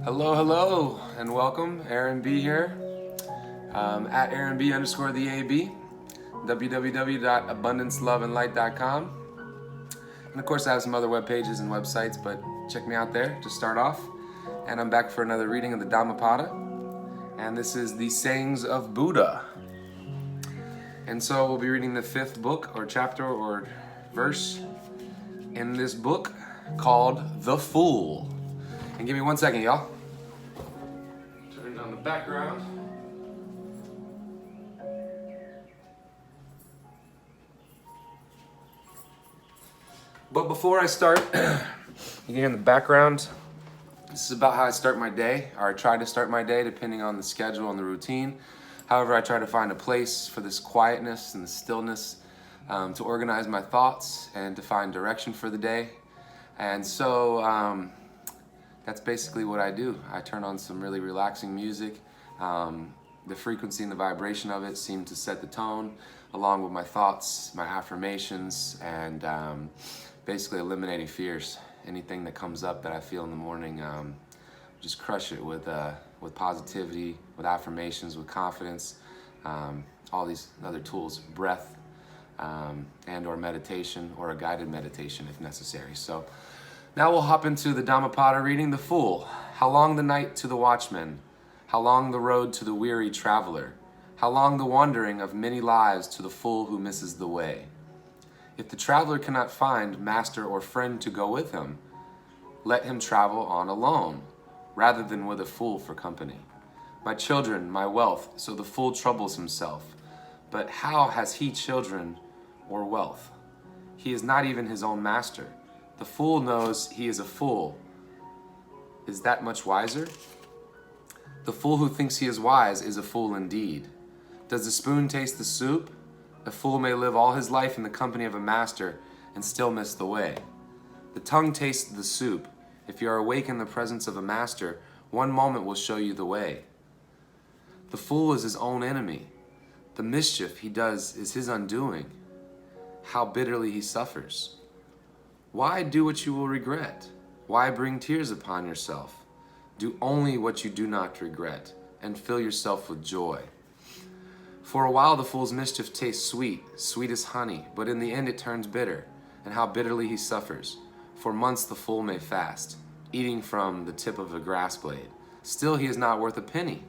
Hello, and welcome. Aaron B here, at Aaron B underscore the AB, www.abundanceloveandlight.com. And of course, I have some other web pages and websites, but check me out there to start off. And I'm back for another reading of the Dhammapada, and this is the sayings of Buddha. And so we'll be reading the fifth book or chapter or verse in this book called The Fool. And give me 1 second, y'all. Turn down the background. But before I start, you can hear in the background, this is about how I start my day, or I try to start my day depending on the schedule and the routine. However, I try to find a place for this quietness and the stillness to organize my thoughts and to find direction for the day. And so that's basically what I do. I turn on some really relaxing music. The frequency and the vibration of it seem to set the tone, along with my thoughts, my affirmations, and basically eliminating fears. Anything that comes up that I feel in the morning, just crush it with positivity, with affirmations, with confidence, all these other tools, breath, and or meditation, or a guided meditation if necessary. So now we'll hop into the Dhammapada reading. The Fool. How long the night to the watchman? How long the road to the weary traveler? How long the wandering of many lives to the fool who misses the way? If the traveler cannot find master or friend to go with him, let him travel on alone, rather than with a fool for company. My children, my wealth, so the fool troubles himself. But how has he children or wealth? He is not even his own master. The fool knows he is a fool. Is that much wiser? The fool who thinks he is wise is a fool indeed. Does the spoon taste the soup? A fool may live all his life in the company of a master and still miss the way. The tongue tastes the soup. If you are awake in the presence of a master, one moment will show you the way. The fool is his own enemy. The mischief he does is his undoing. How bitterly he suffers. Why do what you will regret? Why bring tears upon yourself? Do only what you do not regret, and fill yourself with joy. For a while the fool's mischief tastes sweet, sweet as honey, but in the end it turns bitter, and how bitterly he suffers. For months the fool may fast, eating from the tip of a grass blade. Still he is not worth a penny,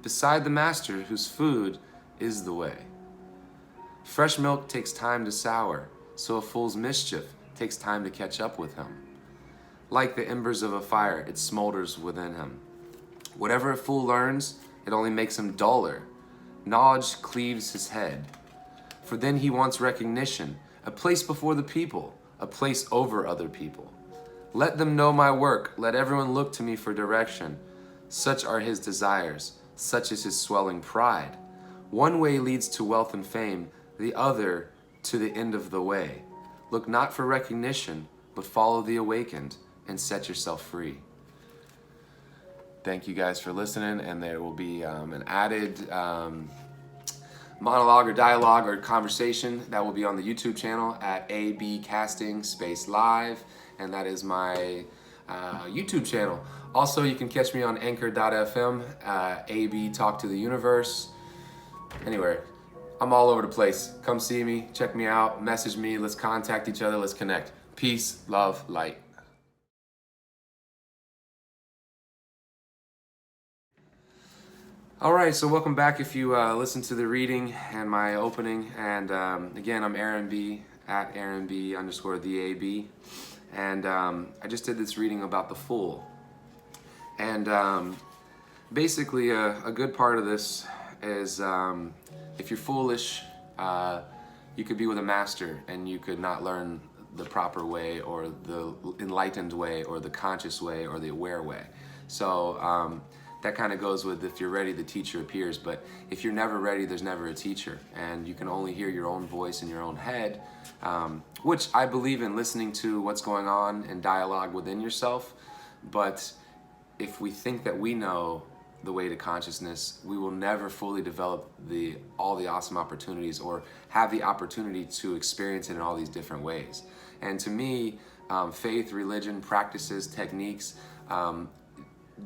beside the master whose food is the way. Fresh milk takes time to sour, so a fool's mischief takes time to catch up with him. Like the embers of a fire, it smolders within him. Whatever a fool learns, it only makes him duller. Knowledge cleaves his head. For then he wants recognition, a place before the people, a place over other people. Let them know my work, let everyone look to me for direction. Such are his desires, such is his swelling pride. One way leads to wealth and fame, the other to the end of the way. Look not for recognition, but follow the awakened and set yourself free. Thank you guys for listening, and there will be an added monologue or dialogue or conversation that will be on the YouTube channel at AB Casting Space Live, and that is my YouTube channel. Also, you can catch me on anchor.fm, AB Talk to the Universe. Anywhere, I'm all over the place. Come see me, check me out, message me, let's contact each other, let's connect. Peace, love, light. All right, so welcome back if you listened to the reading and my opening. And again, I'm Aaron B, at Aaron B underscore the AB. And I just did this reading about the Fool. And basically a good part of this is if you're foolish, you could be with a master and you could not learn the proper way or the enlightened way or the conscious way or the aware way. So that kind of goes with if you're ready, the teacher appears. But if you're never ready, there's never a teacher. And you can only hear your own voice in your own head, which I believe in listening to what's going on in dialogue within yourself. But if we think that we know the way to consciousness, we will never fully develop all the awesome opportunities or have the opportunity to experience it in all these different ways. And to me, faith, religion, practices, techniques,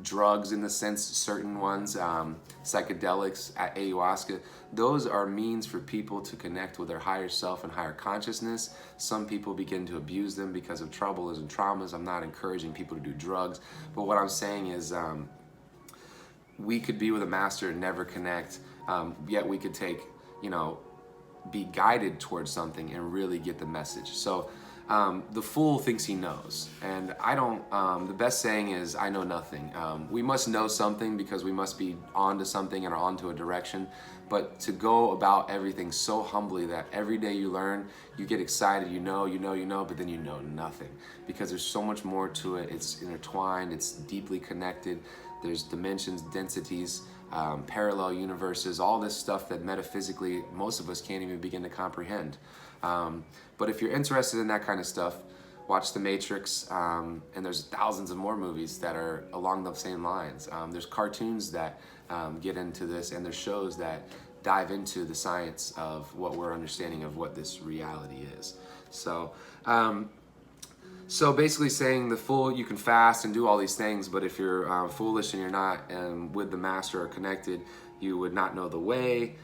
drugs in the sense, certain ones, psychedelics, ayahuasca, those are means for people to connect with their higher self and higher consciousness. Some people begin to abuse them because of troubles and traumas. I'm not encouraging people to do drugs, but what I'm saying is we could be with a master and never connect, yet we could take, be guided towards something and really get the message. So the fool thinks he knows, and I don't. The best saying is, I know nothing. We must know something because we must be onto something and are onto a direction, but to go about everything so humbly that every day you learn, you get excited, you know, but then you know nothing, because there's so much more to it. It's intertwined, it's deeply connected. There's dimensions, densities, parallel universes, all this stuff that metaphysically most of us can't even begin to comprehend. But if you're interested in that kind of stuff, watch The Matrix, and there's thousands of more movies that are along the same lines. There's cartoons that get into this, and there's shows that dive into the science of what we're understanding of what this reality is. So basically saying the fool, you can fast and do all these things, but if you're foolish and you're not with the master or connected, you would not know the way.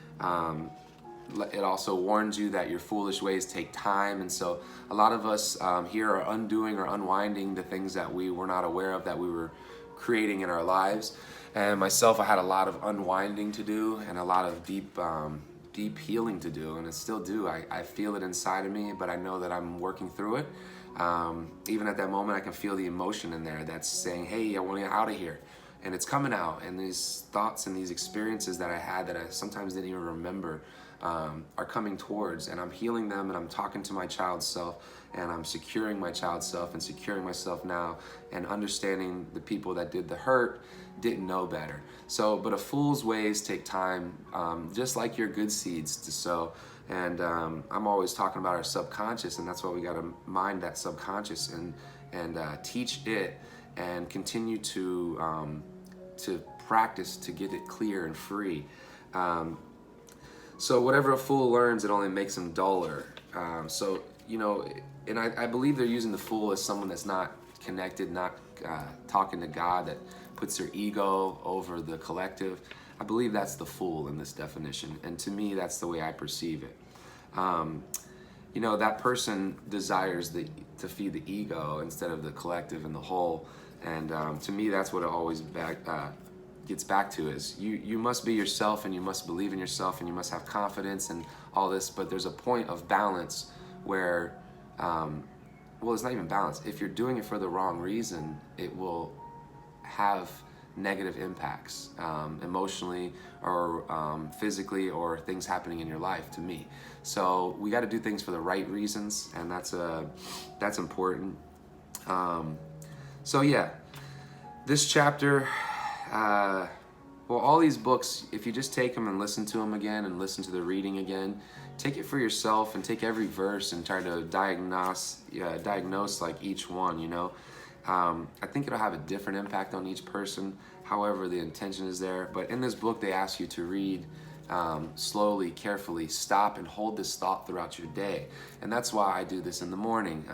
It also warns you that your foolish ways take time, and so a lot of us here are undoing or unwinding the things that we were not aware of that we were creating in our lives. And myself, I had a lot of unwinding to do and a lot of deep healing to do, and I still do. I feel it inside of me, but I know that I'm working through it. Even at that moment, I can feel the emotion in there that's saying, hey, I want to get out of here. And it's coming out, and these thoughts and these experiences that I had that I sometimes didn't even remember are coming towards, and I'm healing them, and I'm talking to my child self, and I'm securing my child self and securing myself now, and understanding the people that did the hurt didn't know better. So, but a fool's ways take time, just like your good seeds to sow. And I'm always talking about our subconscious, and that's why we got to mind that subconscious and teach it and continue to practice to get it clear and free. So whatever a fool learns, it only makes him duller. And I believe they're using the fool as someone that's not connected, not talking to God, that puts their ego over the collective. I believe that's the fool in this definition, and to me, that's the way I perceive it. That person desires to feed the ego instead of the collective and the whole, and to me, that's what it always gets back to is you must be yourself, and you must believe in yourself, and you must have confidence and all this, but there's a point of balance where, it's not even balance. If you're doing it for the wrong reason, it will have negative impacts emotionally or physically, or things happening in your life, to me. So we got to do things for the right reasons, and that's important. This chapter, all these books, if you just take them and listen to them again and listen to the reading again, take it for yourself and take every verse and try to diagnose like each one, I think it'll have a different impact on each person. However, the intention is there. But in this book, they ask you to read slowly, carefully, stop and hold this thought throughout your day. And that's why I do this in the morning.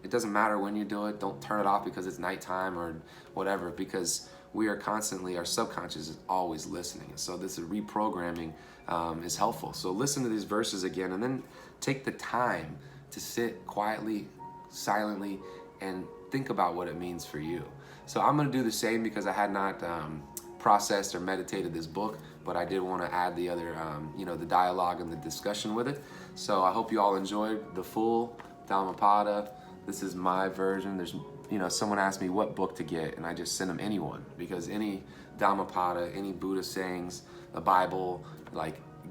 It doesn't matter when you do it. Don't turn it off because it's nighttime or whatever, because we are constantly, our subconscious is always listening. So this reprogramming is helpful. So listen to these verses again, and then take the time to sit quietly, silently, and think about what it means for you. So I'm going to do the same because I had not processed or meditated this book, but I did want to add the other, the dialogue and the discussion with it. So I hope you all enjoyed the full Dhammapada. This is my version. There's, someone asked me what book to get, and I just sent them anyone, because any Dhammapada, any Buddha sayings, the Bible,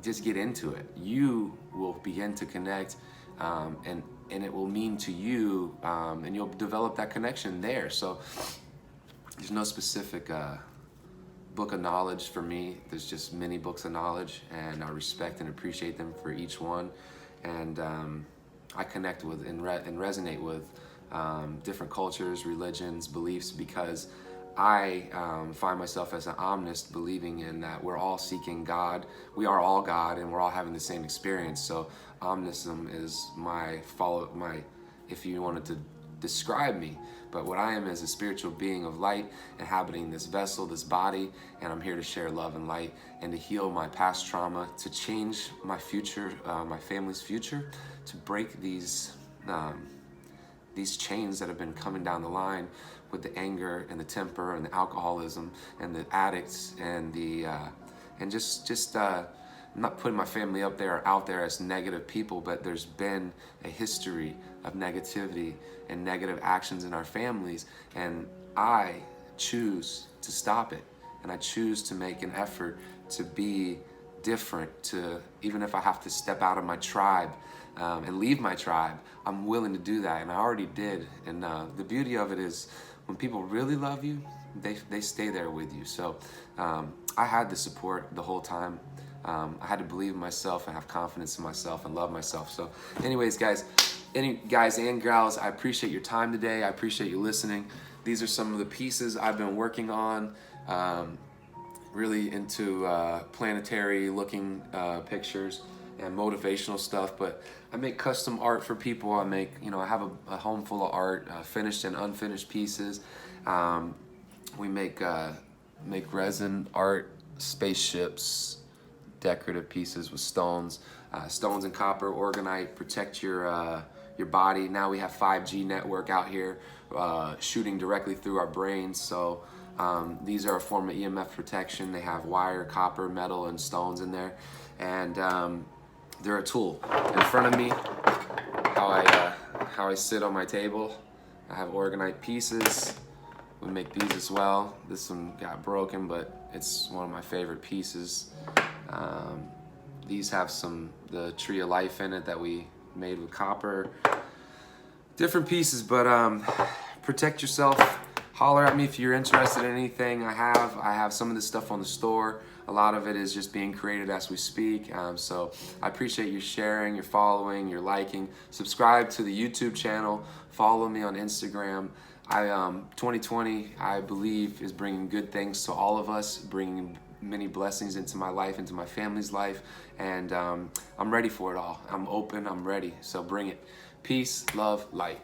just get into it. You will begin to connect, and it will mean to you, and you'll develop that connection there. So there's no specific book of knowledge for me. There's just many books of knowledge, and I respect and appreciate them for each one. And I connect with and resonate with different cultures, religions, beliefs, because I find myself as an omnist, believing in that we're all seeking God. We are all God, and we're all having the same experience. So omnism is my if you wanted to describe me. But what I am is a spiritual being of light, inhabiting this vessel, this body, and I'm here to share love and light and to heal my past trauma, to change my future, my family's future, to break these chains that have been coming down the line with the anger and the temper and the alcoholism and the addicts and the I'm not putting my family up there or out there as negative people, but there's been a history of negativity and negative actions in our families, and I choose to stop it, and I choose to make an effort to be different, to even if I have to step out of my tribe and leave my tribe, I'm willing to do that, and I already did. And the beauty of it is when people really love you, they stay there with you. So I had the support the whole time. I had to believe in myself and have confidence in myself and love myself. So anyways, guys and gals, I appreciate your time today. I appreciate you listening. These are some of the pieces I've been working on, really into planetary looking pictures and motivational stuff. But I make custom art for people. I have a home full of art, finished and unfinished pieces. We make resin art, spaceships, decorative pieces with stones and copper, organite, protect your body. Now we have 5G network out here shooting directly through our brains. So these are a form of EMF protection. They have wire, copper, metal, and stones in there, and they're a tool. In front of me, how I sit on my table, I have organite pieces. We make these as well. This one got broken, but it's one of my favorite pieces. These have the tree of life in it that we made with copper. Different pieces, but protect yourself. Holler at me if you're interested in anything I have some of this stuff on the store. A lot of it is just being created as we speak. So I appreciate you sharing, your following, your liking. Subscribe to the YouTube channel. Follow me on Instagram. 2020, I believe, is bringing good things to all of us, bringing many blessings into my life, into my family's life, and I'm ready for it all. I'm open, I'm ready, so bring it. Peace, love, light.